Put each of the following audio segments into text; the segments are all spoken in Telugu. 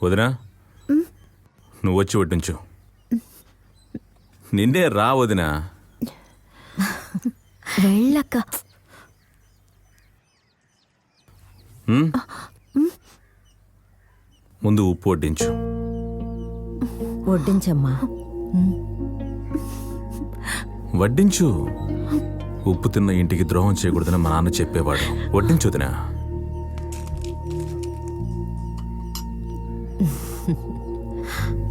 వదినా నువ్వు వచ్చి వడ్డించు. నిన్నే రా వదినా. వెళ్ళక్క. ముందు ఉప్పు వడ్డించు. వడ్డించమ్మా. వడ్డించు. ఉప్పు తిన్న ఇంటికి ద్రోహం చేయకూడదని మా నాన్న చెప్పేవాడు. వడ్డించు వదినా.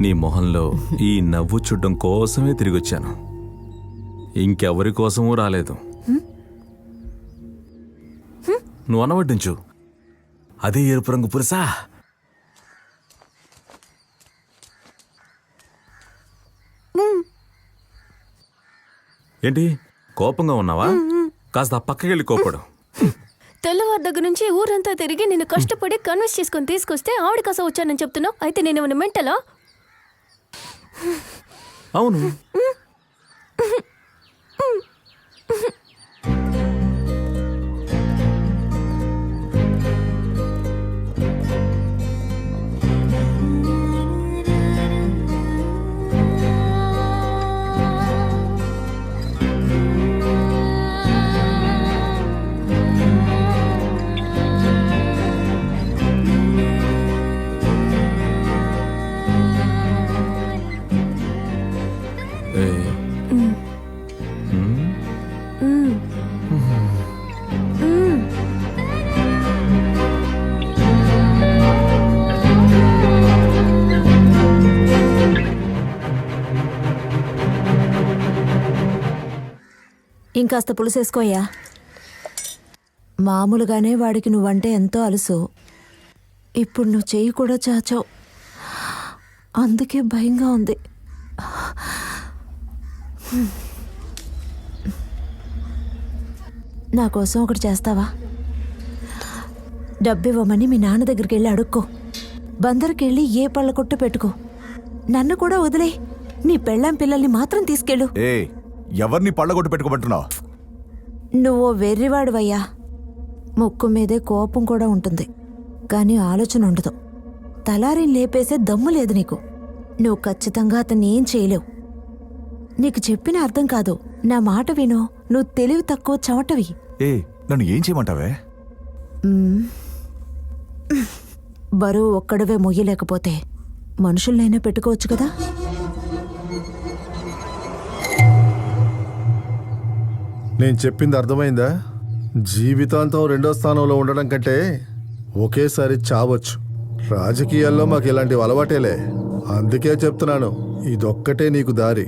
నీ మొహంలో ఈ నవ్వు చూడడం కోసమే తిరిగి వచ్చాను. ఇంకెవరి కోసమూ రాలేదు. నువ్వు అన్న వడ్డించు. అదే ఎరుపు రంగు పులుసా. ఏంటి కోపంగా ఉన్నావా? కాస్త పక్కకి వెళ్ళి కోపడు. తెల్లవారి దగ్గర నుంచి ఊరంతా తిరిగి నేను కష్టపడి కన్విన్స్ చేసుకొని తీసుకొస్తే ఆవిడ కోసం వచ్చానని చెప్తున్నావు. అయితే నేనేమన్నా మెంటలా? అవును. ఇంకాస్త పులుసేసుకోయ్యా. మామూలుగానే వాడికి నువ్వంటే ఎంతో అలుసు. ఇప్పుడు నువ్వు చెయ్యి కూడా చాచావు. అందుకే భయంగా ఉంది. నా కోసం ఒకటి చేస్తావా? డబ్బివ్వమని మీ నాన్న దగ్గరికి వెళ్ళి అడుక్కో. బందరుకెళ్ళి ఏ పళ్ళ కొట్టు పెట్టుకో. నన్ను కూడా వదిలే. నీ పెళ్ళాం పిల్లల్ని మాత్రం తీసుకెళ్ళు. ఎవరిని పళ్ళగొట్టు పెట్టుకోబట్టున్నావు? నువ్వు వెర్రివాడువయ్యా. ముక్కు మీదే కోపం కూడా ఉంటుంది, కానీ ఆలోచన ఉండదు. తలారిని లేపేసే దమ్ము లేదు నీకు. నువ్వు ఖచ్చితంగా అతన్ని ఏం చేయలేవు. నీకు చెప్పిన అర్థం కాదు. నా మాట విను. నువ్వు తెలివి తక్కువ చవటవి. నన్ను ఏం చేయమంటావే? బరువు ఒక్కడవే మొయ్యలేకపోతే మనుషులనైనా పెట్టుకోవచ్చు కదా. నేను చెప్పింది అర్థమైందా? జీవితాంతం రెండో స్థానంలో ఉండడం కంటే ఒకేసారి చావచ్చు. రాజకీయాల్లో మాకు ఇలాంటివి అలవాటేలే. అందుకే చెప్తున్నాను, ఇదొక్కటే నీకు దారి.